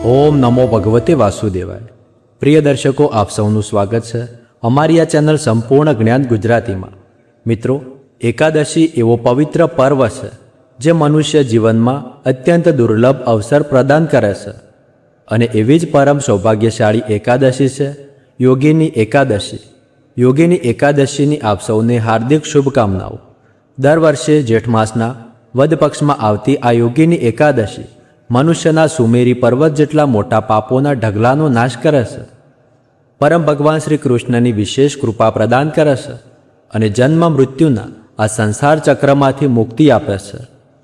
ઓમ નમો ભગવતે વાસુદેવાય। પ્રિય દર્શકો, આપ સૌનું સ્વાગત છે અમારી આ ચેનલ સંપૂર્ણ જ્ઞાન ગુજરાતીમાં। મિત્રો, એકાદશી એવો પવિત્ર પર્વ છે જે મનુષ્ય જીવનમાં અત્યંત દુર્લભ અવસર પ્રદાન કરે છે અને એવી જ પરમ સૌભાગ્યશાળી એકાદશી છે યોગીની એકાદશી। યોગીની એકાદશીની આપ સૌને હાર્દિક શુભકામનાઓ। દર વર્ષે જેઠ માસના વદ પક્ષમાં આવતી આ યોગીની એકાદશી મનુષ્યના સુમેરી પર્વત જેટલા મોટા પાપોના ઢગલાનો નાશ કરે છે, પરમ ભગવાન શ્રી કૃષ્ણની વિશેષ કૃપા પ્રદાન કરે છે અને જન્મ મૃત્યુના આ સંસાર ચક્રમાંથી મુક્તિ આપે છે।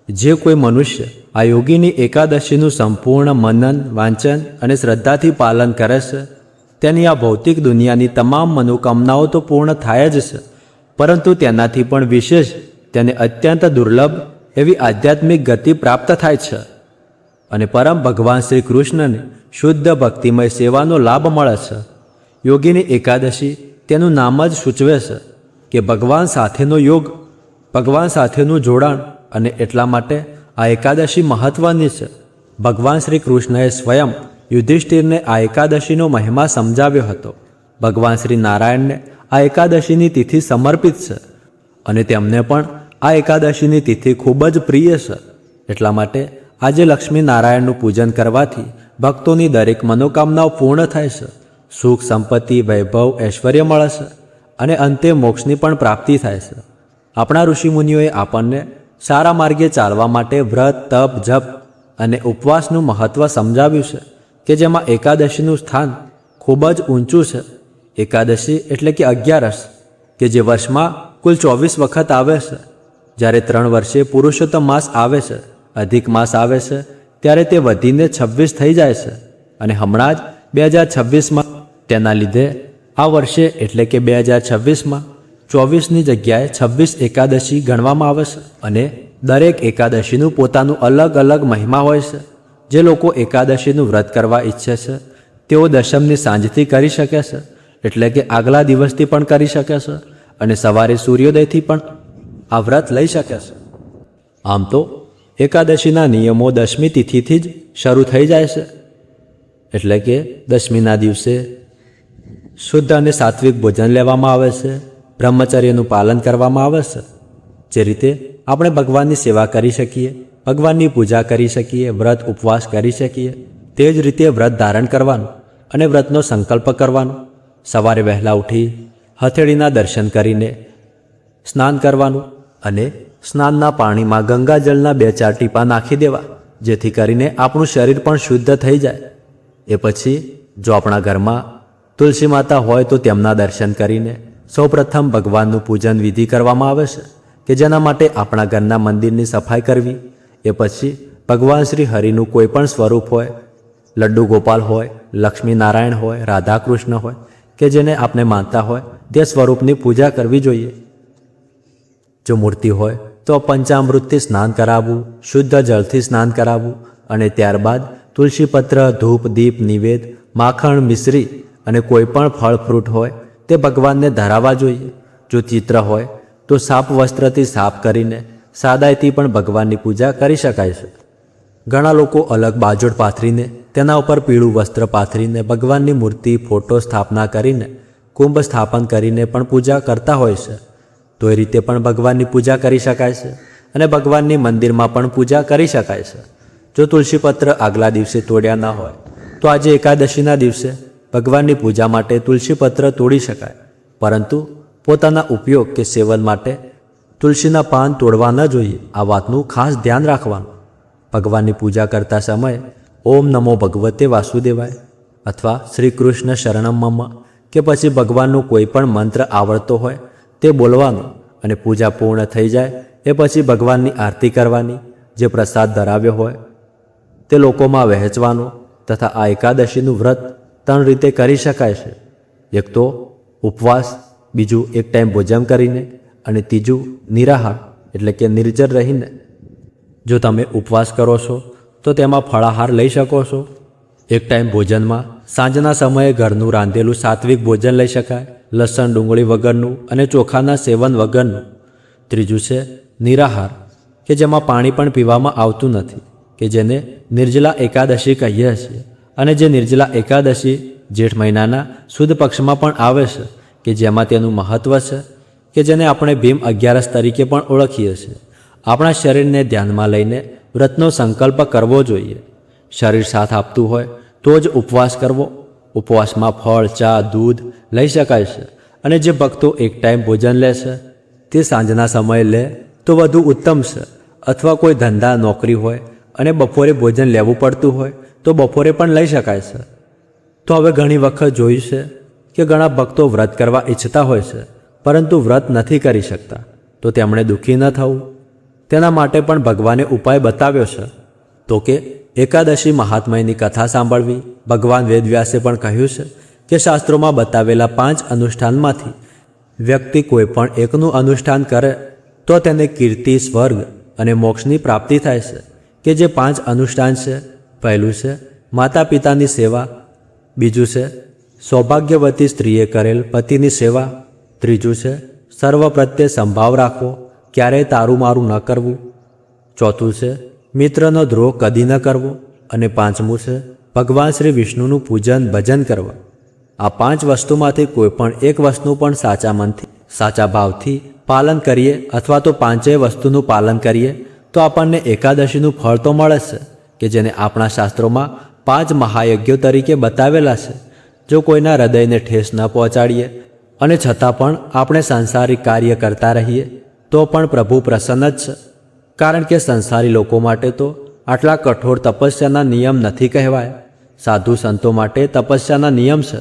જે કોઈ મનુષ્ય આ યોગીની એકાદશીનું સંપૂર્ણ મનન, વાંચન અને શ્રદ્ધાથી પાલન કરે છે તેની આ ભૌતિક દુનિયાની તમામ મનોકામનાઓ તો પૂર્ણ થાય જ છે, પરંતુ તેનાથી પણ વિશેષ તેને અત્યંત દુર્લભ એવી આધ્યાત્મિક ગતિ પ્રાપ્ત થાય છે અને પરમ ભગવાન શ્રી કૃષ્ણને શુદ્ધ ભક્તિમય સેવાનો લાભ મળે છે। યોગીની એકાદશી તેનું નામ જ સૂચવે છે કે ભગવાન સાથેનો યોગ, ભગવાન સાથેનું જોડાણ, અને એટલા માટે આ એકાદશી મહત્વની છે। ભગવાન શ્રી કૃષ્ણએ સ્વયં યુધિષ્ઠિરને આ એકાદશીનો મહિમા સમજાવ્યો હતો। ભગવાન શ્રી નારાયણને આ એકાદશીની તિથિ સમર્પિત છે અને તેમને પણ આ એકાદશીની તિથિ ખૂબ જ પ્રિય છે। એટલા માટે આજે લક્ષ્મી નારાયણનું પૂજન કરવાથી ભક્તોની દરેક મનોકામનાઓ પૂર્ણ થાય છે, સુખ, સંપત્તિ, વૈભવ, ઐશ્વર્ય મળે છે અને અંતે મોક્ષની પણ પ્રાપ્તિ થાય છે। આપણા ઋષિમુનિઓએ આપણને સારા માર્ગે ચાલવા માટે વ્રત, તપ, જપ અને ઉપવાસનું મહત્ત્વ સમજાવ્યું છે કે જેમાં એકાદશીનું સ્થાન ખૂબ જ ઊંચું છે। એકાદશી એટલે કે 11 કે જે વર્ષમાં કુલ 24 વખત આવે છે। જ્યારે 3 વર્ષે પુરુષોત્તમ માસ આવે છે, અધિક માસ આવે છે, ત્યારે તે વધીને 26 થઈ જાય છે અને હમણાં જ 2026માં તેના લીધે આ વર્ષે એટલે કે 2026માં 24ની જગ્યાએ 26 એકાદશી ગણવામાં આવે છે અને દરેક એકાદશીનું પોતાનું અલગ અલગ મહિમા હોય છે। જે લોકો એકાદશીનું વ્રત કરવા ઈચ્છે છે તેઓ દશમની સાંજથી કરી શકે છે, એટલે કે આગલા દિવસથી પણ કરી શકે છે અને સવારે સૂર્યોદયથી પણ આ વ્રત લઈ શકે છે। આમ તો એકાદશીના નિયમો દશમી તિથિથી જ શરૂ થઈ જાય છે, એટલે કે દશમીના દિવસે શુદ્ધ અને સાત્વિક ભોજન લેવામાં આવે છે, બ્રહ્મચર્યનું પાલન કરવામાં આવે છે। જે રીતે આપણે ભગવાનની સેવા કરી શકીએ, ભગવાનની પૂજા કરી શકીએ, વ્રત ઉપવાસ કરી શકીએ, તે જ રીતે વ્રત ધારણ કરવાનું અને વ્રતનો સંકલ્પ કરવાનો। સવારે વહેલા ઉઠી હથેળીના દર્શન કરીને સ્નાન કરવાનું અને સ્નાનના પાણીમાં ગંગાજળના 2-4 ટીપા નાખી દેવા, જેથી કરીને આપણું શરીર પણ શુદ્ધ થઈ જાય। એ પછી જો આપણા ઘરમાં તુલસી માતા હોય તો તેમના દર્શન કરીને સૌપ્રથમ ભગવાનનું પૂજન વિધિ કરવામાં આવે છે કે જેના માટે આપણા ઘરના મંદિરની સફાઈ કરવી। એ પછી ભગવાન શ્રી હરિનું કોઈ પણ સ્વરૂપ હોય, લડ્ડુ ગોપાલ હોય, લક્ષ્મી નારાયણ હોય, રાધા કૃષ્ણ હોય કે જેને આપણે માનતા હોય તે સ્વરૂપની પૂજા કરવી જોઈએ। જો મૂર્તિ હોય તો પંચામૃતથી સ્નાન કરાવવું, શુદ્ધ જળથી સ્નાન કરાવવું અને ત્યારબાદ તુલસીપત્ર, ધૂપ, દીપ, નિવેદ, માખણ, મિશ્રી અને કોઈ પણ ફળ ફ્રૂટ હોય તે ભગવાનને ધરાવવા જોઈએ। જો ચિત્ર હોય તો સાપ વસ્ત્રથી સાફ કરીને સાદાઈથી પણ ભગવાનની પૂજા કરી શકાય છે। ઘણા લોકો અલગ બાજોડ પાથરીને તેના ઉપર પીળું વસ્ત્ર પાથરીને ભગવાનની મૂર્તિ, ફોટો સ્થાપના કરીને કુંભ સ્થાપન કરીને પણ પૂજા કરતા હોય છે। તો એ રીતે પણ ભગવાનની પૂજા કરી શકાય છે અને ભગવાનની મંદિરમાં પણ પૂજા કરી શકાય છે। જો તુલસીપત્ર આગલા દિવસે તોડ્યા ન હોય તો આજે એકાદશીના દિવસે ભગવાનની પૂજા માટે તુલસીપત્ર તોડી શકાય, પરંતુ પોતાના ઉપયોગ કે સેવન માટે તુલસીના પાન તોડવા ન જોઈએ, આ વાતનું ખાસ ધ્યાન રાખવાનું। ભગવાનની પૂજા કરતા સમયે ઓમ નમો ભગવતે વાસુદેવાય અથવા શ્રી કૃષ્ણ શરણમ મમ કે પછી ભગવાનનો કોઈ પણ મંત્ર આવડતો હોય તે બોલવાનું અને પૂજા પૂર્ણ થઈ જાય એ પછી ભગવાનની આરતી કરવાની, જે પ્રસાદ ધરાવ્યો હોય તે લોકોમાં વહેંચવાનો તથા આ એકાદશીનું વ્રત 3 રીતે કરી શકાય છે। એક તો ઉપવાસ, બીજું એક ટાઈમ ભોજન કરીને અને ત્રીજું નિરાહાર એટલે કે નિર્જર રહીને। જો તમે ઉપવાસ કરો છો તો તેમાં ફળાહાર લઈ શકો છો। એક ટાઈમ ભોજનમાં સાંજના સમયે ઘરનું રાંધેલું સાત્વિક ભોજન લઈ શકાય, લસણ ડુંગળી વગરનું અને ચોખાના સેવન વગરનું। ત્રીજું છે નિરાહાર કે જેમાં પાણી પણ પીવામાં આવતું નથી, કે જેને નિર્જલા એકાદશી કહીએ છીએ અને જે નિર્જલા એકાદશી જેઠ મહિનાના સુદ પક્ષમાં પણ આવે છે કે જેમાં તેનું મહત્ત્વ છે કે જેને આપણે ભીમ 11 તરીકે પણ ઓળખીએ છીએ. આપણા શરીરને ધ્યાનમાં લઈને વ્રતનો સંકલ્પ કરવો જોઈએ. શરીર સાથ આપતું હોય તો જ ઉપવાસ કરવો. ઉપવાસમાં ફળ, ચા, દૂધ લઈ શકાય છે અને જે ભક્તો એક ટાઈમ ભોજન લે છે તે સાંજના સમયે લે તો વધુ ઉત્તમ છે. અથવા કોઈ ધંધા નોકરી હોય અને બપોરે ભોજન લેવું પડતું હોય તો બપોરે પણ લઈ શકાય છે. તો હવે ઘણી વખત જોયું છે કે ઘણા ભક્તો વ્રત કરવા ઈચ્છતા હોય છે પરંતુ વ્રત નથી કરી શકતા. તો તેમણે દુઃખી ન થવું તેના માટે પણ ભગવાને ઉપાય બતાવ્યો છે. તો કે એકાદશી મહાત્મ્યની કથા સાંભળવી. ભગવાન વેદવ્યાસે પણ કહ્યું છે કે શાસ્ત્રોમાં બતાવેલા 5 અનુષ્ઠાનમાંથી વ્યક્તિ કોઈ પણ એકનું અનુષ્ઠાન કરે તો તેને કીર્તિ, સ્વર્ગ અને મોક્ષની પ્રાપ્તિ થાય છે. કે જે 5 અનુષ્ઠાન છે, પહેલું છે માતા પિતાની સેવા, બીજું છે સૌભાગ્યવતી સ્ત્રીએ કરેલ પતિની સેવા, ત્રીજું છે સર્વ પ્રત્યે સંભાવ રાખવો, ક્યારેય તારું મારું ન કરવું, ચોથું છે મિત્રનો દ્રોહ કદી ન કરવો અને પાંચમું છે ભગવાન શ્રી વિષ્ણુનું પૂજન ભજન કરવા. આ 5 વસ્તુમાંથી કોઈ પણ એક વસ્તુ પણ સાચા મનથી, સાચા ભાવથી પાલન કરીએ અથવા તો 5 વસ્તુનું પાલન કરીએ તો આપણને એકાદશીનું ફળ તો મળે છે કે જેને આપણા શાસ્ત્રોમાં 5 મહાયજ્ઞો તરીકે બતાવેલા છે. જો કોઈના હૃદયને ઠેસ ન પહોંચાડીએ અને છતાં પણ આપણે સંસારિક કાર્ય કરતા રહીએ તો પણ પ્રભુ પ્રસન્ન જ છે. કારણ કે સંસારી લોકો માટે તો આટલા કઠોર તપસ્યાના નિયમ નથી કહેવાય. સાધુ સંતો માટે તપસ્યાના નિયમ છે,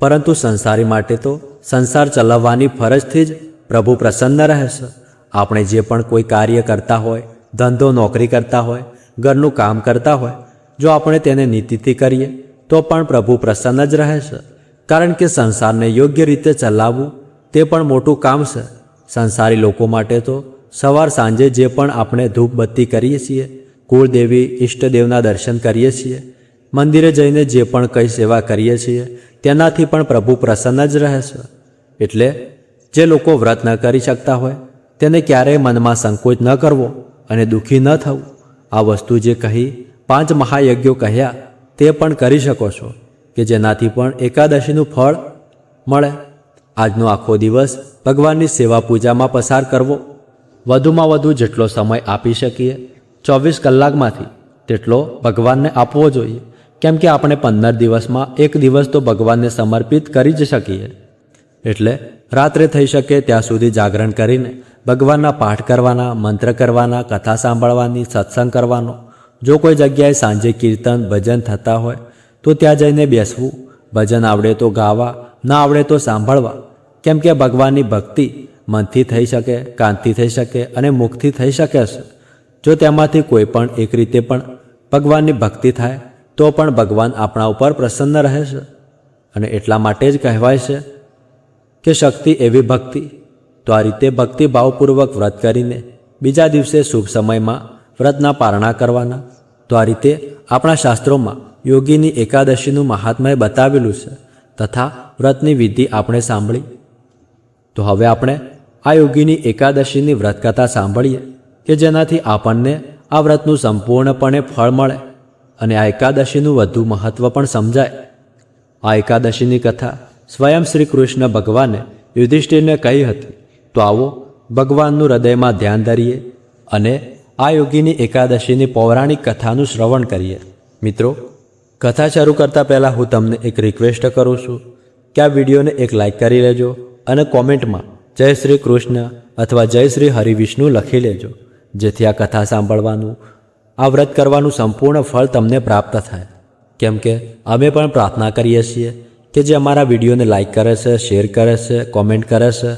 પરંતુ સંસારી માટે તો સંસાર ચલાવવાની ફરજથી જ પ્રભુ પ્રસન્ન રહે છે. આપણે જે પણ કોઈ કાર્ય કરતા હોય, ધંધો નોકરી કરતા હોય, ઘરનું કામ કરતા હોય, જો આપણે તેને નીતિથી કરીએ તો પણ પ્રભુ પ્રસન્ન જ રહે છે. કારણ કે સંસારને યોગ્ય રીતે ચલાવવું તે પણ મોટું કામ છે. સંસારી લોકો માટે તો સવાર સાંજે જે પણ આપણે ધૂપ બત્તી કરીએ છીએ, કુળદેવી ઈષ્ટદેવના દર્શન કરીએ છીએ, મંદિરે જઈને જે પણ કંઈ સેવા કરીએ છીએ તેનાથી પણ પ્રભુ પ્રસન્ન જ રહે છે. એટલે જે લોકો વ્રત ન કરી શકતા હોય તેને ક્યારેય મનમાં સંકોચ ન કરવો અને દુઃખી ન થવું. આ વસ્તુ જે કહી 5 મહાયજ્ઞો કહ્યા તે પણ કરી શકો છો કે જેનાથી પણ એકાદશીનું ફળ મળે. આજનો આખો દિવસ ભગવાનની સેવા પૂજામાં પસાર કરવો. વધુમાં વધુ જેટલો સમય આપી શકીએ 24 કલાકમાંથી તેટલો ભગવાનને આપવો જોઈએ. કેમ કે આપણે 15 દિવસમાં 1 દિવસ તો ભગવાનને સમર્પિત કરી જ શકીએ. એટલે રાત્રે થઈ શકે ત્યાં સુધી જાગરણ કરીને ભગવાનના પાઠ કરવાના, મંત્ર કરવાના, કથા સાંભળવાની, સત્સંગ કરવાનો. જો કોઈ જગ્યાએ સાંજે કીર્તન ભજન થતા હોય તો ત્યાં જઈને બેસવું. ભજન આવડે તો ગાવા, ના આવડે તો સાંભળવા. કેમ કે ભગવાનની ભક્તિ મનથી થઈ શકે, કાનથી થઈ શકે અને મુખથી થઈ શકે છે. જો તેમાંથી કોઈ પણ એક રીતે પણ ભગવાનની ભક્તિ થાય તો પણ ભગવાન આપણા ઉપર પ્રસન્ન રહે છે. અને એટલા માટે જ કહેવાય છે કે શક્તિ એવી ભક્તિ. તો આ રીતે ભક્તિભાવપૂર્વક વ્રત કરીને બીજા દિવસે શુભ સમયમાં વ્રતના પારણા કરવાના. તો આ રીતે આપણા શાસ્ત્રોમાં યોગીની એકાદશીનું મહાત્મ્ય બતાવેલું છે તથા વ્રતની વિધિ આપણે સાંભળી. તો હવે આપણે આ યોગીની એકાદશીની વ્રતકથા સાંભળીએ કે જેનાથી આપણને આ વ્રતનું સંપૂર્ણપણે ફળ મળે અને આ એકાદશીનું વધુ મહત્ત્વ પણ સમજાય. આ એકાદશીની કથા સ્વયં શ્રી કૃષ્ણ ભગવાને યુધિષ્ઠિરને કહી હતી. તો આવો ભગવાનનું હૃદયમાં ધ્યાન ધરીએ અને આ યોગીની એકાદશીની પૌરાણિક કથાનું શ્રવણ કરીએ. મિત્રો, કથા શરૂ કરતાં પહેલાં હું તમને એક રિક્વેસ્ટ કરું છું કે આ વિડીયોને એક લાઇક કરી લેજો અને કોમેન્ટમાં જય શ્રી કૃષ્ણ અથવા જય શ્રી હરિવિષ્ણુ લખી લેજો, જેથી આ કથા સાંભળવાનું, આ વ્રત કરવાનું સંપૂર્ણ ફળ તમને પ્રાપ્ત થાય. કેમ કે અમે પણ પ્રાર્થના કરીએ છીએ કે જે અમારા વિડીયોને લાઇક કરે છે, શેર કરે છે, કોમેન્ટ કરે છે,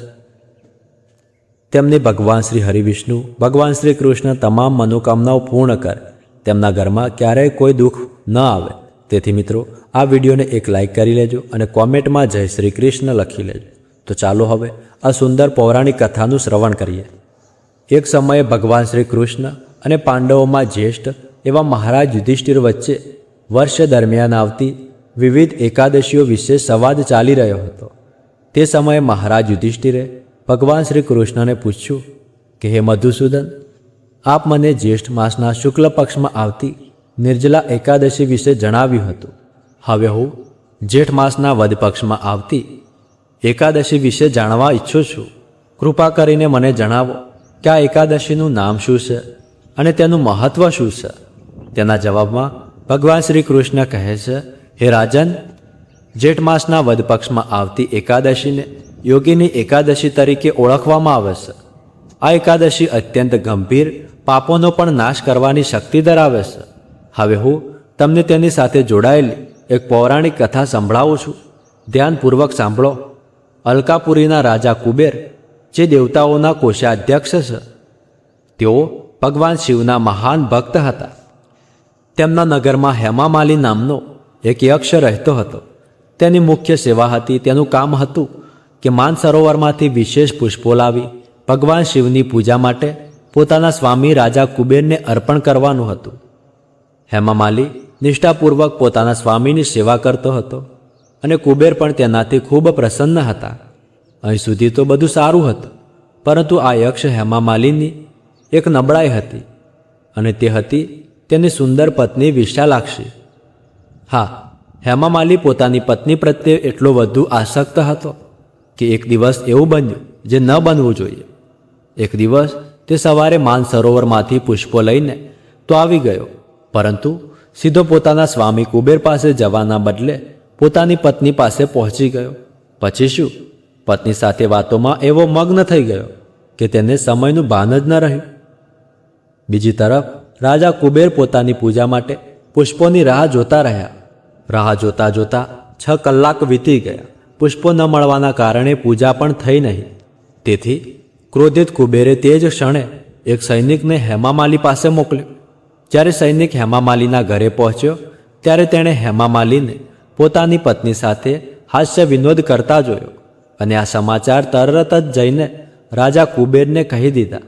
તેમની ભગવાન શ્રી હરિવિષ્ણુ, ભગવાન શ્રી કૃષ્ણ તમામ મનોકામનાઓ પૂર્ણ કરે, તેમના ઘરમાં ક્યારેય કોઈ દુઃખ ન આવે. તેથી મિત્રો, આ વિડીયોને એક લાઇક કરી લેજો અને કોમેન્ટમાં જય શ્રી કૃષ્ણ લખી લેજો. તો ચાલો હવે આ સુંદર પૌરાણિક કથાનું શ્રવણ કરીએ. એક સમયે ભગવાન શ્રી કૃષ્ણ અને પાંડવોમાં જ્યેષ્ઠ એવા મહારાજ યુધિષ્ઠિર વચ્ચે વર્ષ દરમિયાન આવતી વિવિધ એકાદશીઓ વિશે સંવાદ ચાલી રહ્યો હતો. તે સમયે મહારાજ યુધિષ્ઠિરે ભગવાન શ્રી કૃષ્ણને પૂછ્યું કે હે મધુસૂદન, આપ મને જ્યેષ્ઠ માસના શુક્લ પક્ષમાં આવતી નિર્જલા એકાદશી વિશે જણાવ્યું હતું. હવે હું જેઠ માસના વદ પક્ષમાં આવતી એકાદશી વિશે જાણવા ઈચ્છું છું. કૃપા કરીને મને જણાવો કે આ એકાદશીનું નામ શું છે અને તેનું મહત્ત્વ શું છે. તેના જવાબમાં ભગવાન શ્રી કૃષ્ણ કહે છે, હે રાજન, જેઠ માસના વદ પક્ષમાં આવતી એકાદશીને યોગીની એકાદશી તરીકે ઓળખવામાં આવે છે. આ એકાદશી અત્યંત ગંભીર પાપોનો પણ નાશ કરવાની શક્તિ ધરાવે છે. હવે હું તમને તેની સાથે જોડાયેલી એક પૌરાણિક કથા સંભળાવું છું. ધ્યાનપૂર્વક સાંભળો. અલકાપુરીના રાજા કુબેર, જે દેવતાઓના કોષાધ્યક્ષ છે, તેઓ ભગવાન શિવના મહાન ભક્ત હતા. તેમના નગરમાં હેમામાલી નામનો એક યક્ષ રહેતો હતો. તેની મુખ્ય સેવા હતી, તેનું કામ હતું કે માનસરોવરમાંથી વિશેષ પુષ્પો લાવી ભગવાન શિવની પૂજા માટે પોતાના સ્વામી રાજા કુબેરને અર્પણ કરવાનું હતું. હેમામાલી નિષ્ઠાપૂર્વક પોતાના સ્વામીની સેવા કરતો હતો અને કુબેર પણ તેનાથી ખૂબ પ્રસન્ન હતા. અહીં સુધી તો બધું સારું હતું, પરંતુ આ યક્ષ હેમામાલીની એક નબળાઈ હતી, અને તે હતી તેની સુંદર પત્ની વિશાલાક્ષી. હા, હેમામાલી પોતાની પત્ની પ્રત્યે એટલો વધુ આસક્ત હતો કે એક દિવસ એવું બન્યું જે ન બનવું જોઈએ. એક દિવસ તે સવારે માનસરોવરમાંથી પુષ્પો લઈને તો આવી ગયો, પરંતુ સીધો પોતાના સ્વામી કુબેર પાસે જવાના બદલે પોતાની પત્ની પાસે પહોંચી ગયો. પછી શું, પત્ની સાથે વાતોમાં એવો મગ્ન થઈ ગયો કે તેને સમયનું ભાન જ ન રહ્યું. બીજી તરફ રાજા કુબેર પોતાની પૂજા માટે પુષ્પોની રાહ જોતા રહ્યા. રાહ જોતા જોતા 6 કલાક વીતી ગયા. પુષ્પો ન મળવાના કારણે પૂજા પણ થઈ નહીં. તેથી ક્રોધિત કુબેરે તે જ ક્ષણે એક સૈનિકને હેમામાલી પાસે મોકલ્યો. જ્યારે સૈનિક હેમામાલીના ઘરે પહોંચ્યો ત્યારે તેણે હેમામાલીને પોતાની પત્ની સાથે હાસ્ય વિનોદ કરતા જોયો અને આ સમાચાર તરત જ જઈને રાજા કુબેરને કહી દીધા.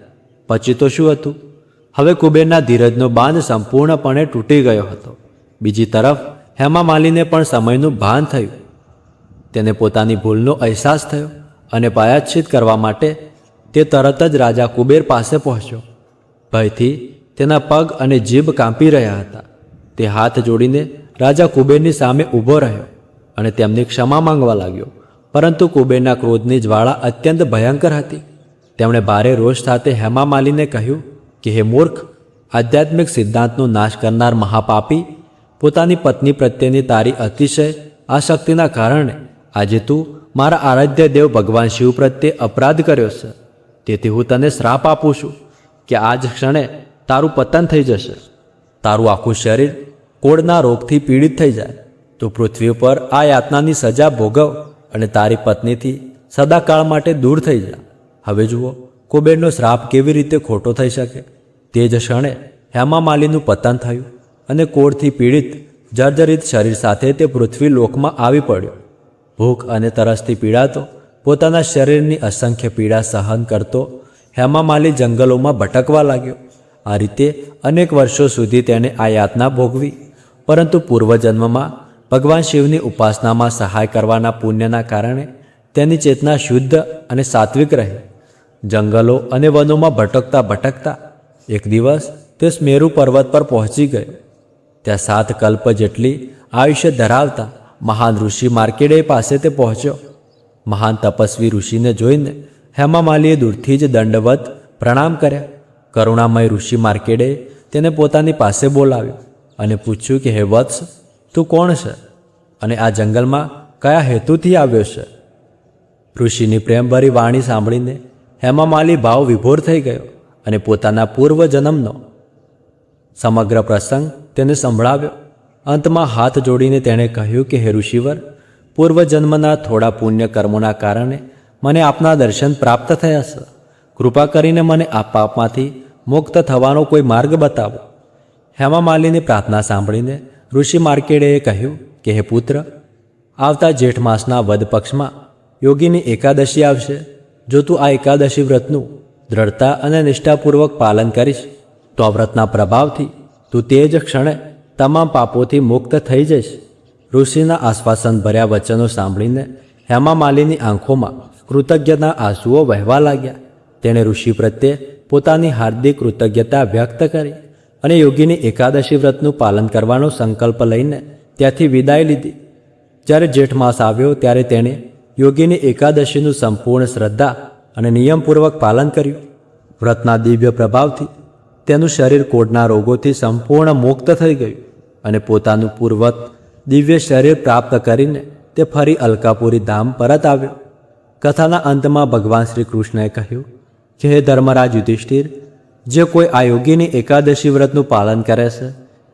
પછી તો શું હતું, હવે કુબેરના ધીરજનો બાંધ સંપૂર્ણપણે તૂટી ગયો હતો. બીજી તરફ હેમામાલીને પણ સમયનું ભાન થયું. તેને પોતાની ભૂલનો અહેસાસ થયો અને પ્રાયશ્ચિત કરવા માટે તે તરત જ રાજા કુબેર પાસે પહોંચ્યો. ભયથી તેના પગ અને જીભ કાંપી રહ્યા હતા. તે હાથ જોડીને રાજા કુબેરની સામે ઊભો રહ્યો અને તેમની ક્ષમા માંગવા લાગ્યો. પરંતુ કુબેરના ક્રોધની જ્વાળા અત્યંત ભયંકર હતી. તેમણે ભારે રોષ સાથે હેમામાલીને કહ્યું કે હે મૂર્ખ, આધ્યાત્મિક સિદ્ધાંતનો નાશ કરનાર મહાપાપી, પોતાની પત્ની પ્રત્યેની તારી અતિશય આસક્તિના કારણે આજે તું મારા આરાધ્ય દેવ ભગવાન શિવ પ્રત્યે અપરાધ કર્યો છે. તેથી હું તને શ્રાપ આપું છું કે આ જ ક્ષણે તારું પતન થઈ જશે. તારું આખું શરીર કોળના રોગથી પીડિત થઈ જાય. તું પૃથ્વી પર આ યાતનાની સજા ભોગવ અને તારી પત્નીથી સદાકાળ માટે દૂર થઈ જા. હવે જુઓ, કુબેરનો શ્રાપ કેવી રીતે ખોટો થઈ શકે. તે જ ક્ષણે હેમામાલીનું પતન થયું અને કોળથી પીડિત જર્જરિત શરીર સાથે તે પૃથ્વી લોકમાં આવી પડ્યો. ભૂખ અને તરસથી પીડાતો, પોતાના શરીરની અસંખ્ય પીડા સહન કરતો હેમામાલી જંગલોમાં ભટકવા લાગ્યો. આ રીતે અનેક વર્ષો સુધી તેણે આ યાતના ભોગવી. પરંતુ પૂર્વજન્મમાં ભગવાન શિવની ઉપાસનામાં સહાય કરવાના પુણ્યના કારણે તેની ચેતના શુદ્ધ અને સાત્વિક રહી. જંગલો અને વનોમાં ભટકતા ભટકતા એક દિવસ તે સ્મેરુ પર્વત પર પહોંચી ગયો. ત્યાં 7 કલ્પ જેટલી આયુષ્ય ધરાવતા મહાન ઋષિ માર્કેડેય પાસે તે પહોંચ્યો. મહાન તપસ્વી ઋષિને જોઈને હેમામાલીએ દૂરથી જ દંડવત પ્રણામ કર્યા. કરુણામય ઋષિ માર્કેડેય તેને પોતાની પાસે બોલાવ્યો અને પૂછ્યું કે હે વત્સ, તું કોણ છે અને આ જંગલમાં કયા હેતુથી આવ્યો છે? ઋષિની પ્રેમભરી વાણી સાંભળીને હેમામાલી ભાવ વિભોર થઈ ગયો અને પોતાના પૂર્વજન્મનો સમગ્ર પ્રસંગ તેને સંભળાવ્યો. અંતમાં હાથ જોડીને તેણે કહ્યું કે હે ઋષિવર, પૂર્વજન્મના થોડા પુણ્ય કર્મોના કારણે મને આપના દર્શન પ્રાપ્ત થયા છે. કૃપા કરીને મને આ પાપમાંથી મુક્ત થવાનો કોઈ માર્ગ બતાવો. હેમામાલીની પ્રાર્થના સાંભળીને ઋષિ માર્કેડેએ કહ્યું કે હે પુત્ર, આવતા જેઠ માસના વદ પક્ષમાં યોગીની એકાદશી આવશે. જો તું આ એકાદશી વ્રતનું દ્રઢતા અને નિષ્ઠાપૂર્વક પાલન કરીશ તો આ વ્રતના પ્રભાવથી તું તે જ ક્ષણે તમામ પાપોથી મુક્ત થઈ જઈશ. ઋષિના આશ્વાસન ભર્યા વચનો સાંભળીને હેમામાલીની આંખોમાં કૃતજ્ઞતાના આંસુઓ વહેવા લાગ્યા. તેણે ઋષિ પ્રત્યે પોતાની હાર્દિક કૃતજ્ઞતા વ્યક્ત કરી અને યોગીની એકાદશી વ્રતનું પાલન કરવાનો સંકલ્પ લઈને ત્યાંથી વિદાય લીધી. જ્યારે જેઠ માસ આવ્યો ત્યારે તેણે યોગીની એકાદશીનું સંપૂર્ણ શ્રદ્ધા અને નિયમપૂર્વક પાલન કર્યું. વ્રતના દિવ્ય પ્રભાવથી તેનું શરીર કોઢના રોગોથી સંપૂર્ણ મુક્ત થઈ ગયું અને પોતાનું પૂર્વત દિવ્ય શરીર પ્રાપ્ત કરીને તે ફરી અલકાપુરી ધામ પરત આવ્યો. કથાના અંતમાં ભગવાન શ્રી કૃષ્ણએ કહ્યું કે હે ધર્મરાજ યુધિષ્ઠિર, જે કોઈ આ યોગીની એકાદશી વ્રતનું પાલન કરે છે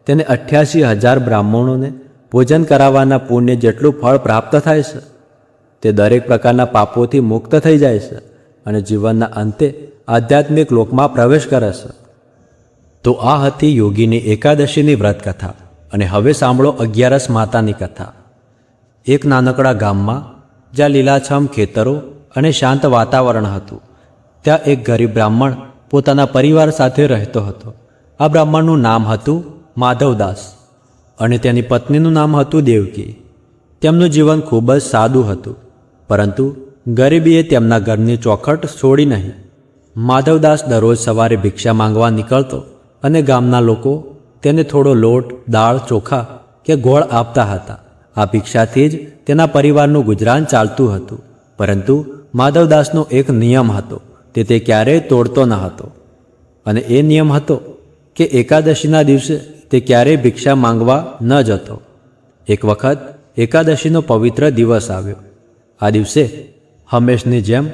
તેને 88,000 બ્રાહ્મણોને ભોજન કરાવવાના પુણ્ય જેટલું ફળ પ્રાપ્ત થાય છે. તે દરેક પ્રકારના પાપોથી મુક્ત થઈ જાય છે અને જીવનના અંતે આધ્યાત્મિક લોકમાં પ્રવેશ કરે છે. તો આ હતી યોગીની એકાદશીની વ્રત કથા. અને હવે સાંભળો 11 માતાની કથા. એક નાનકડા ગામમાં જ્યાં લીલાછમ ખેતરો અને શાંત વાતાવરણ હતું, ત્યાં એક ગરીબ બ્રાહ્મણ પોતાના પરિવાર સાથે રહેતો હતો. આ બ્રાહ્મણનું નામ હતું માધવદાસ અને તેની પત્નીનું નામ હતું દેવકી. તેમનું જીવન ખૂબ જ સાદું હતું, પરંતુ ગરીબીએ તેમના ઘરની ચોખટ છોડી નહીં. માધવદાસ દરરોજ સવારે ભિક્ષા માંગવા નીકળતો અને ગામના લોકો તેને થોડો લોટ, દાળ, ચોખા કે ગોળ આપતા હતા. આ ભિક્ષાથી જ તેના પરિવારનું ગુજરાન ચાલતું હતું. પરંતુ માધવદાસનો એક નિયમ હતો, તે ક્યારેય તોડતો ન હતો. અને એ નિયમ હતો કે એકાદશીના દિવસે તે ક્યારેય ભિક્ષા માંગવા ન જતો. એક વખત એકાદશીનો પવિત્ર દિવસ આવ્યો. આ દિવસે હંમેશની જેમ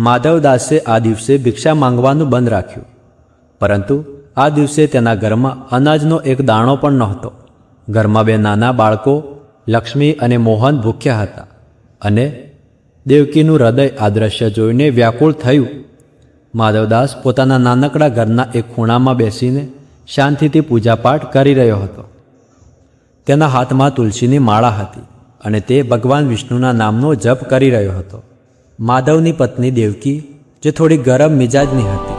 માધવદાસે આ દિવસે ભિક્ષા માંગવાનું બંધ રાખ્યું. પરંતુ આ દિવસે તેના ઘરમાં અનાજનો એક દાણો પણ નહોતો. ઘરમાં 2 નાના બાળકો લક્ષ્મી અને મોહન ભૂખ્યા હતા અને દેવકીનું હૃદય આ દ્રશ્ય જોઈને વ્યાકુળ થયું. માધવદાસ પોતાના નાનકડા ઘરના એક ખૂણામાં બેસીને શાંતિથી પૂજાપાઠ કરી રહ્યો હતો. તેના હાથમાં તુલસીની માળા હતી અને તે ભગવાન વિષ્ણુના નામનો જપ કરી રહ્યો હતો. માધવની પત્ની દેવકી, જે થોડી ગરમ મિજાજની હતી,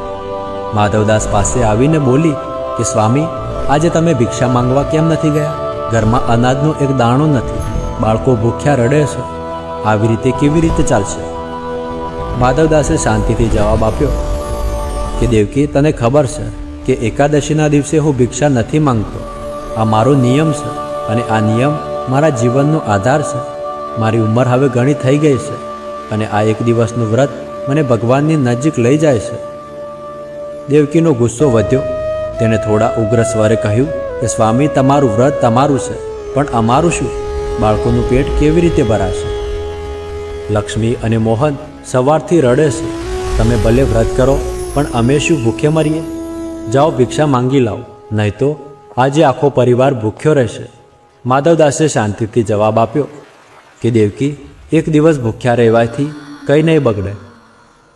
માધવદાસ પાસે આવીને બોલી કે સ્વામી, આજે તમે ભિક્ષા માંગવા કેમ નથી ગયા? ઘરમાં અનાજનો એક દાણો નથી, બાળકો ભૂખ્યા રડે છે. આવી રીતે કેવી રીતે ચાલશે? માધવદાસે શાંતિથી જવાબ આપ્યો કે દેવકી, તને ખબર છે કે એકાદશીના દિવસે હું ભિક્ષા નથી માંગતો. આ મારો નિયમ છે અને આ નિયમ મારા જીવનનો આધાર છે. મારી ઉંમર હવે ઘણી થઈ ગઈ છે અને આ એક દિવસનું વ્રત મને ભગવાનની નજીક લઈ જાય છે. દેવકીનો ગુસ્સો વધ્યો. તેણે થોડા ઉગ્ર સ્વરે કહ્યું કે સ્વામી, તમારું વ્રત તમારું છે, પણ અમારું શું? બાળકોનું પેટ કેવી રીતે ભરાશે? લક્ષ્મી અને મોહન સવારથી રડે છે. તમે ભલે વ્રત કરો, પણ અમે શું ભૂખે મરીએ? જાઓ ભિક્ષા માંગી લાવો, નહીં તો આજે આખો પરિવાર ભૂખ્યો રહેશે. માધવદાસે શાંતિથી જવાબ આપ્યો કે દેવકી, એક દિવસ ભૂખ્યા રહેવાથી કંઈ નહીં બગડે.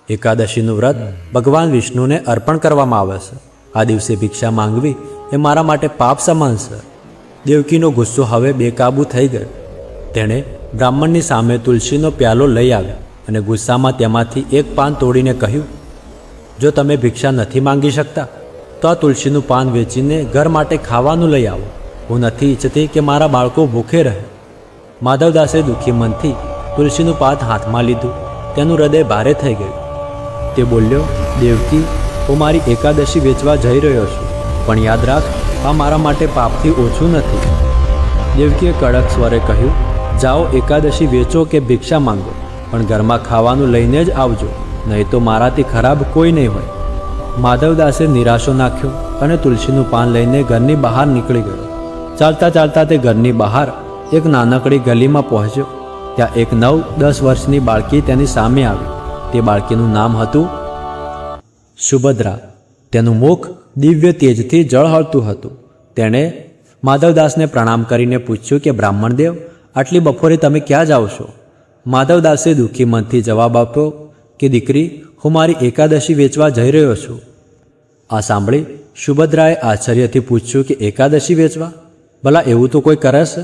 એકાદશીનું વ્રત ભગવાન વિષ્ણુને અર્પણ કરવામાં આવે છે. આ દિવસે ભિક્ષા માંગવી એ મારા માટે પાપ સમાન છે. દેવકીનો ગુસ્સો હવે બેકાબૂ થઈ ગયો. તેણે બ્રાહ્મણની સામે તુલસીનો પ્યાલો લઈ આવ્યો અને ગુસ્સામાં તેમાંથી એક પાન તોડીને કહ્યું, જો તમે ભિક્ષા નથી માંગી શકતા તો આ તુલસીનું પાન વેચીને ઘર માટે ખાવાનું લઈ આવો. હું નથી ઈચ્છતી કે મારા બાળકો ભૂખે રહે. માધવદાસે દુઃખી મનથી તુલસીનું પાન હાથમાં લીધું. તેનું હૃદય ભારે થઈ ગયું. તે બોલ્યો, દેવકી, હું મારી એકાદશી વેચવા જઈ રહ્યો છું, પણ યાદ રાખ, આ મારા માટે પાપથી ઓછું નથી. દેવકીએ કડક સ્વરે કહ્યું, જાઓ એકાદશી વેચો કે ભિક્ષા માંગો, પણ ઘરમાં ખાવાનું લઈને જ આવજો, નહીં તો મારાથી ખરાબ કોઈ નહીં હોય. માધવદાસે નિરાશો નાખ્યો અને તુલસીનું પાન લઈને ઘરની બહાર નીકળી ગયો. ચાલતા ચાલતા તે ઘરની બહાર એક નાનકડી ગલીમાં પહોંચ્યો. ત્યાં એક 9-10 વર્ષની બાળકી તેની સામે આવી. તે બાળકીનું નામ હતું સુભદ્રા. તેનું મુખ દિવ્ય તેજથી ઝળહળતું હતું. તેણે માધવદાસને પ્રણામ કરીને પૂછ્યું કે બ્રાહ્મણદેવ, આટલી બપોરે તમે ક્યાં જાઓ છો? માધવદાસે દુઃખી મનથી જવાબ આપ્યો કે દીકરી, હું મારી એકાદશી વેચવા જઈ રહ્યો છું. આ સાંભળી સુભદ્રાએ આશ્ચર્યથી પૂછ્યું કે એકાદશી વેચવા? ભલા એવું તો કોઈ કરે છે?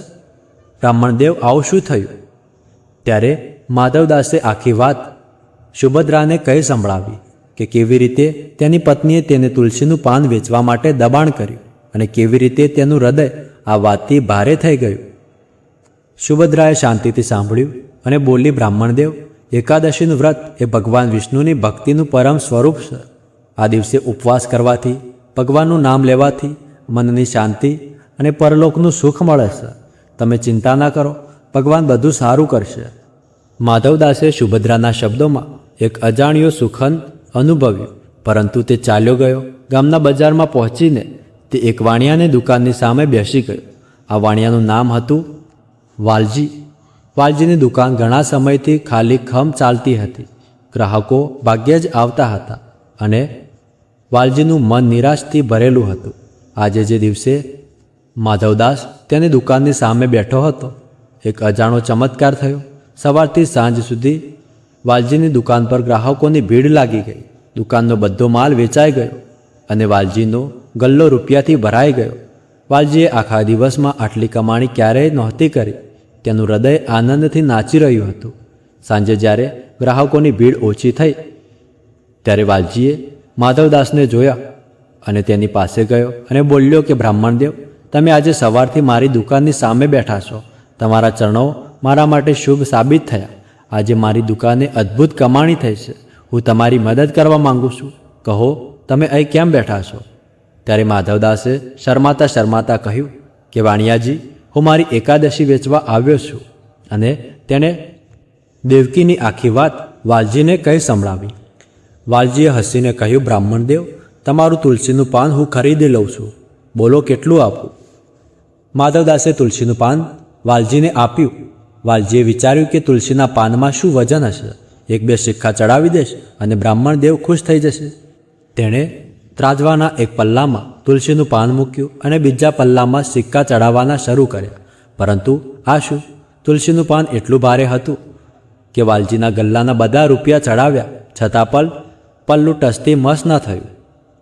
બ્રાહ્મણદેવ, આવું શું થયું? ત્યારે માધવદાસે આખી વાત સુભદ્રાને કહી સંભળાવી કે કેવી રીતે તેની પત્નીએ તેને તુલસીનું પાન વેચવા માટે દબાણ કર્યું અને કેવી રીતે તેનું હૃદય આ વાતથી ભારે થઈ ગયું. સુભદ્રાએ શાંતિથી સાંભળ્યું અને બોલી, બ્રાહ્મણદેવ, એકાદશીનું વ્રત એ ભગવાન વિષ્ણુની ભક્તિનું પરમ સ્વરૂપ છે. આ દિવસે ઉપવાસ કરવાથી, ભગવાનનું નામ લેવાથી મનની શાંતિ અને પરલોકનું સુખ મળે છે. તમે ચિંતા ના કરો, ભગવાન બધું સારું કરશે. માધવદાસે સુભદ્રાના શબ્દોમાં એક અજાણ્યો સુખન અનુભવ્યું, પરંતુ તે ચાલ્યો ગયો. ગામના બજારમાં પહોંચીને તે એક વાણિયાની દુકાનની સામે બેસી ગયો. આ વાણિયાનું નામ હતું વાલજી. વાલજીની દુકાન ઘણા સમયથી ખાલી ખમ ચાલતી હતી. ગ્રાહકો ભાગ્યે જ આવતા હતા અને વાલજીનું મન નિરાશથી ભરેલું હતું. આજે જે દિવસે માધવદાસ તેની દુકાનની સામે બેઠો હતો, એક અજાણો ચમત્કાર થયો. સવારથી સાંજ સુધી વાલજીની દુકાન પર ગ્રાહકોની ભીડ લાગી ગઈ. દુકાનનો બધો માલ વેચાઈ ગયો અને વાલજીનો ગલ્લો રૂપિયાથી ભરાઈ ગયો. વાલજીએ આખા દિવસમાં આટલી કમાણી ક્યારેય નહોતી કરી. તેનું હૃદય આનંદથી નાચી રહ્યું હતું. સાંજે જ્યારે ગ્રાહકોની ભીડ ઓછી થઈ ત્યારે વાલજીએ માધવદાસને જોયા અને તેની પાસે ગયો અને બોલ્યો કે બ્રાહ્મણદેવ, તમે આજે સવારથી મારી દુકાનની સામે બેઠા છો. તમારા ચરણો મારા માટે શુભ સાબિત થયા. આજે મારી દુકાને અદ્ભુત કમાણી થઈ છે. હું તમારી મદદ કરવા માંગુ છું. કહો, તમે અહીં કેમ બેઠા છો? ત્યારે માધવદાસે શરમાતા શરમાતા કહ્યું કે વાણિયાજી, હું મારી એકાદશી વેચવા આવ્યો છું. અને તેણે દેવકીની આખી વાત વાલજીને કહી સંભળાવી. વાલજીએ હસીને કહ્યું, બ્રાહ્મણદેવ, તમારું તુલસીનું પાન હું ખરીદી લઉં છું. બોલો કેટલું આપું? માધવદાસે તુલસીનું પાન વાલજીને આપ્યું. વાલજીએ વિચાર્યું કે તુલસીના પાનમાં શું વજન હશે, 1-2 સિક્કા ચડાવી દેશ અને બ્રાહ્મણદેવ ખુશ થઈ જશે. તેણે ત્રાજવાના એક પલ્લામાં તુલસીનું પાન મૂક્યું અને બીજા પલ્લામાં સિક્કા ચડાવવાના શરૂ કર્યા. પરંતુ આ શું? તુલસીનું પાન એટલું ભારે હતું કે વાલજીના ગલ્લાના બધા રૂપિયા ચડાવ્યા છતાં પલ્લું ટસતી મસ ન થયું.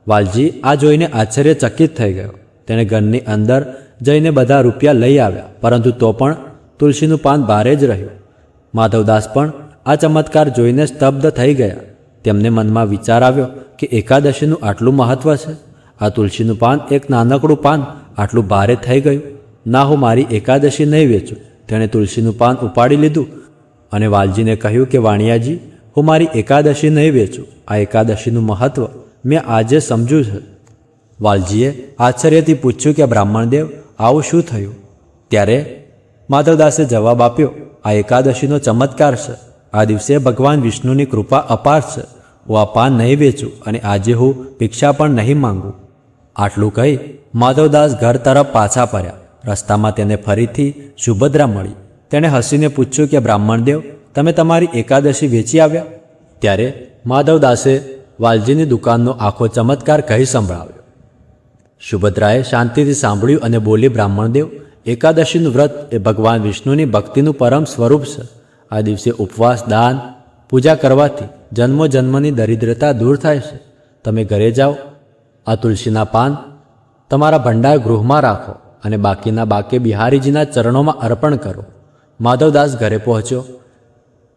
વાલજી આ જોઈને આશ્ચર્યચકિત થઈ ગયો. તેણે ઘરની અંદર જઈને બધા રૂપિયા લઈ આવ્યા, પરંતુ તો પણ તુલસીનું પાન ભારે જ રહ્યું. માધવદાસ પણ આ ચમત્કાર જોઈને સ્તબ્ધ થઈ ગયા. તેમને મનમાં વિચાર આવ્યો કે એકાદશીનું આટલું મહત્ત્વ છે. આ તુલસીનું પાન, એક નાનકડું પાન, આટલું ભારે થઈ ગયું. ના, હું મારી એકાદશી નહીં વેચું. તેણે તુલસીનું પાન ઉપાડી લીધું અને વાલજીને કહ્યું કે વાણિયાજી, હું મારી એકાદશી નહીં વેચું. આ એકાદશીનું મહત્ત્વ મેં આજે સમજ્યું છે. વાલજીએ આશ્ચર્યથી પૂછ્યું કે બ્રાહ્મણદેવ, આવું શું થયું? ત્યારે માધવદાસે જવાબ આપ્યો, આ એકાદશીનો ચમત્કાર છે. આ દિવસે ભગવાન વિષ્ણુની કૃપા અપાર છે. હું આ પાન નહીં વેચું અને આજે હું ભિક્ષા પણ નહીં માંગું. આટલું કહી માધવદાસ ઘર તરફ પાછા ફર્યા. રસ્તામાં તેને ફરીથી સુભદ્રા મળી. તેણે હસીને પૂછ્યું કે બ્રાહ્મણદેવ, તમે તમારી એકાદશી વેચી આવ્યા? ત્યારે માધવદાસે વાલજીની દુકાનનો આખો ચમત્કાર કહી સંભળાવ્યો. સુભદ્રાએ શાંતિથી સાંભળ્યું અને બોલી, બ્રાહ્મણદેવ, એકાદશીનું વ્રત એ ભગવાન વિષ્ણુની ભક્તિનું પરમ સ્વરૂપ છે. આ દિવસે ઉપવાસ, દાન, પૂજા કરવાથી જન્મો જન્મની દરિદ્રતા દૂર થાય છે. તમે ઘરે જાઓ, આ તુલસીના પાન તમારા ભંડાર ગૃહમાં રાખો અને બાકીના બાકે બિહારીજીના ચરણોમાં અર્પણ કરો. માધવદાસ ઘરે પહોંચ્યો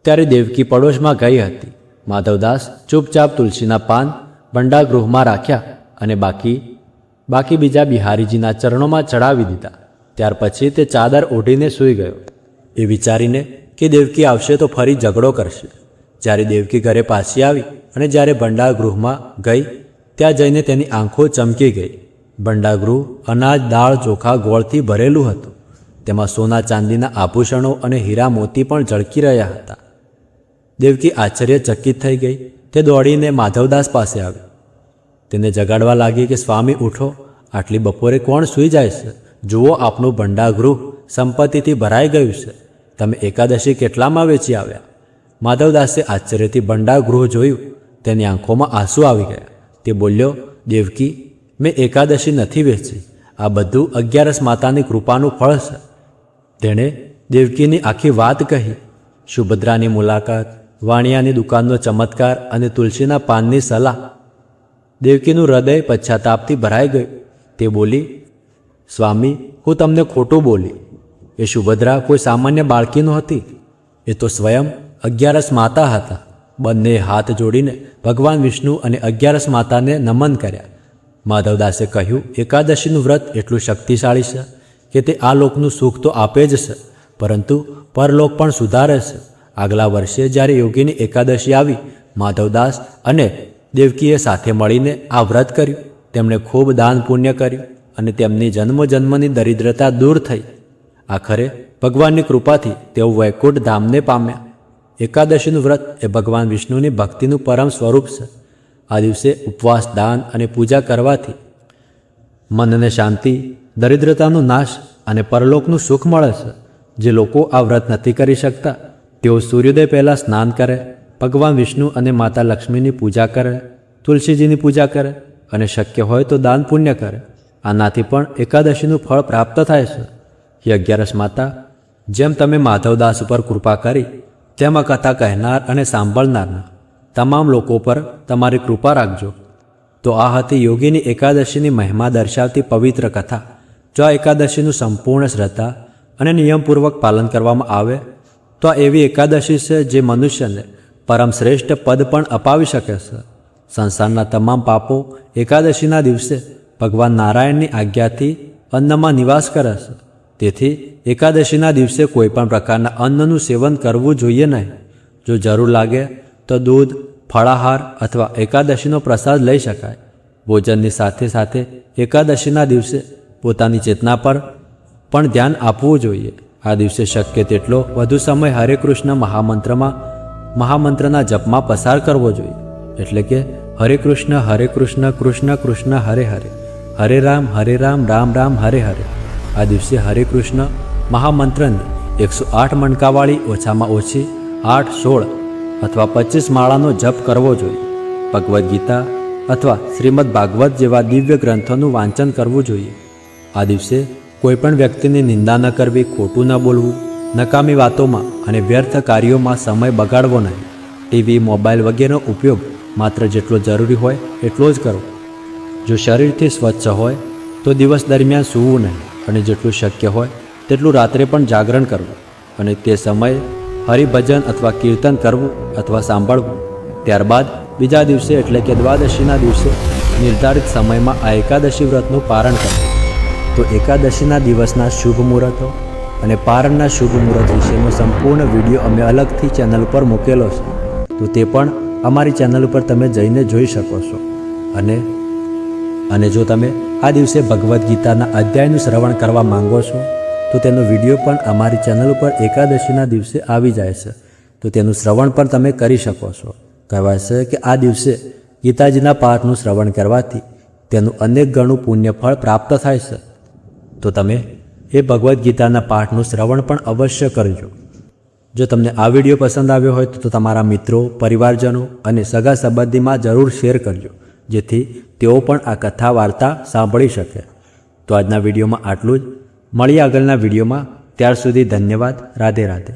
ત્યારે દેવકી પડોશમાં ગઈ હતી. માધવદાસ ચૂપચાપ તુલસીના પાન ભંડાર ગૃહમાં રાખ્યા અને બાકી બીજા બિહારીજીના ચરણોમાં ચડાવી દીધા. ત્યાર પછી તે ચાદર ઓઢીને સૂઈ ગયો, એ વિચારીને કે દેવકી આવશે તો ફરી ઝઘડો કરશે. જ્યારે દેવકી ઘરે પાછી આવી અને જ્યારે ભંડાર ગૃહમાં ગઈ, ત્યાં જઈને તેની આંખો ચમકી ગઈ. ભંડાર ગૃહ અનાજ, દાળ, ચોખા, ગોળથી ભરેલું હતું. તેમાં સોના ચાંદીના આભૂષણો અને હીરા મોતી પણ ઝળકી રહ્યા હતા. દેવકી આશ્ચર્યચકિત થઈ ગઈ. તે દોડીને માધવદાસ પાસે આવી. તેને જગાડવા લાગી કે સ્વામી ઉઠો, આટલી બપોરે કોણ સૂઈ જાય છે? જુઓ, આપનું ભંડાર ગૃહ સંપત્તિથી ભરાઈ ગયું છે. તમે એકાદશી કેટલામાં વેચી આવ્યા? માધવદાસે આશ્ચર્યથી ભંડાર ગૃહ જોયું. તેની આંખોમાં આંસુ આવી ગયા. તે બોલ્યો, દેવકી, મેં એકાદશી નથી વેચી. આ બધું 11 માતાની કૃપાનું ફળ છે. તેણે દેવકીની આખી વાત કહી. સુભદ્રાની મુલાકાત, વાણિયાની દુકાનનો ચમત્કાર અને તુલસીના પાનની સલાહ. દેવકીનું હૃદય પશ્ચાતાપથી ભરાઈ ગયું. તે બોલી, સ્વામી, હું તમને ખોટું બોલી. એ સુભદ્રા કોઈ સામાન્ય બાળકી નહોતી. એ તો સ્વયં 11 માતા હતા. બંને હાથ જોડીને ભગવાન વિષ્ણુ અને 11 માતાને નમન કર્યા. માધવદાસે કહ્યું, એકાદશીનું વ્રત એટલું શક્તિશાળી છે કે તે આ લોકનું સુખ તો આપે જ છે, પરંતુ પરલોક પણ સુધારે છે. આગલા વર્ષે જ્યારે યોગીની એકાદશી આવી, માધવદાસ અને દેવકીએ સાથે મળીને આ વ્રત કર્યું. તેમણે ખૂબ દાન પુણ્ય કર્યું અને તેમની જન્મો જન્મની દરિદ્રતા દૂર થઈ. આખરે ભગવાનની કૃપાથી તેઓ વૈકુંઠ ધામને પામ્યા. એકાદશીનું વ્રત એ ભગવાન વિષ્ણુની ભક્તિનું પરમ સ્વરૂપ છે. આ દિવસે ઉપવાસ, દાન અને પૂજા કરવાથી મનને શાંતિ, દરિદ્રતાનો નાશ અને પરલોકનું સુખ મળે છે. જે લોકો આ વ્રત નથી કરી શકતા તેઓ સૂર્યોદય પહેલાં સ્નાન કરે, ભગવાન વિષ્ણુ અને માતા લક્ષ્મીની પૂજા કરે, તુલસીજીની પૂજા કરે અને શક્ય હોય તો દાન પુણ્ય કરે. આનાથી પણ એકાદશીનું ફળ પ્રાપ્ત થાય છે. હે 11 માતા, જેમ તમે માધવદાસ ઉપર કૃપા કરી તેમ આ કથા કહેનાર અને સાંભળનારના તમામ લોકો પર તમારી કૃપા રાખજો. તો આ હતી યોગીની એકાદશીની મહિમા દર્શાવતી પવિત્ર કથા. જો આ એકાદશીનું સંપૂર્ણ શ્રદ્ધા અને નિયમપૂર્વક પાલન કરવામાં આવે તો આ એવી એકાદશી છે જે મનુષ્યને પરમ શ્રેષ્ઠ પદ પણ અપાવી શકે છે. સંસારના તમામ પાપો એકાદશીના દિવસે ભગવાન નારાયણની આજ્ઞાથી અન્નમાં નિવાસ કરે છે. તેથી એકાદશીના દિવસે કોઈપણ પ્રકારના અન્નનું સેવન કરવું જોઈએ નહીં. જો જરૂર લાગે તો દૂધ, ફળાહાર અથવા એકાદશીનો પ્રસાદ લઈ શકાય. ભોજનની સાથે સાથે એકાદશીના દિવસે પોતાની ચેતના પર પણ ધ્યાન આપવું જોઈએ. આ દિવસે શક્ય તેટલો વધુ સમય હરે કૃષ્ણ મહામંત્રના જપમાં પસાર કરવો જોઈએ. એટલે કે હરે કૃષ્ણ કૃષ્ણ કૃષ્ણ હરે હરે, હરે રામ રામ રામ હરે હરે. આ દિવસે હરે કૃષ્ણ મહામંત્રની 108 મણકાવાળી ઓછામાં ઓછી 8, 16 અથવા 25 માળાનો જપ કરવો જોઈએ. ભગવદ્ ગીતા અથવા શ્રીમદ ભાગવત જેવા દિવ્ય ગ્રંથોનું વાંચન કરવું જોઈએ. આ દિવસે કોઈપણ વ્યક્તિની નિંદા ન કરવી, ખોટું ન બોલવું, નકામી વાતોમાં અને વ્યર્થ કાર્યોમાં સમય બગાડવો નહીં. ટીવી, મોબાઈલ વગેરેનો ઉપયોગ માત્ર જેટલો જરૂરી હોય એટલો જ કરવો. જો શરીરથી સ્વચ્છ હોય તો દિવસ દરમિયાન સૂવું નહીં અને જેટલું શક્ય હોય તેટલું રાત્રે પણ જાગરણ કરવું અને તે સમયે હરિભજન અથવા કીર્તન કરવું અથવા સાંભળવું. ત્યારબાદ બીજા દિવસે એટલે કે દ્વાદશીના દિવસે નિર્ધારિત સમયમાં આ એકાદશી વ્રતનું પારણ કરવું. તો એકાદશીના દિવસના શુભ મુહૂર્તો અને પારણના શુભ મુહૂર્ત વિશેનો સંપૂર્ણ વિડીયો અમે અલગથી ચેનલ પર મૂકેલો છે. તો તે પણ અમારી ચેનલ ઉપર તમે જઈને જોઈ શકો છો. અને જો તમે આ દિવસે ભગવદ્ ગીતાના અધ્યાયનું શ્રવણ કરવા માંગો છો તો તેનો વિડીયો પણ અમારી ચેનલ ઉપર એકાદશીના દિવસે આવી જાય છે. તો તેનું શ્રવણ પણ તમે કરી શકો છો. કહેવાય છે કે આ દિવસે ગીતાજીના પાઠનું શ્રવણ કરવાથી તેનું અનેક ગણું પુણ્ય ફળ પ્રાપ્ત થાય છે. તો તમે એ ભગવદ્ ગીતાના પાઠનું શ્રવણ પણ અવશ્ય કરજો. જો તમને આ વિડીયો પસંદ આવ્યો હોય તો તમારા મિત્રો, પરિવારજનો અને સગા સંબંધીમાં જરૂર શેર કરજો, જેથી તેઓ પણ આ કથા વાર્તા સાંભળી શકે. તો આજના વિડીયોમાં આટલું જ. મળીએ આગળના વિડીયોમાં. ત્યાર સુધી ધન્યવાદ. રાધે રાધે.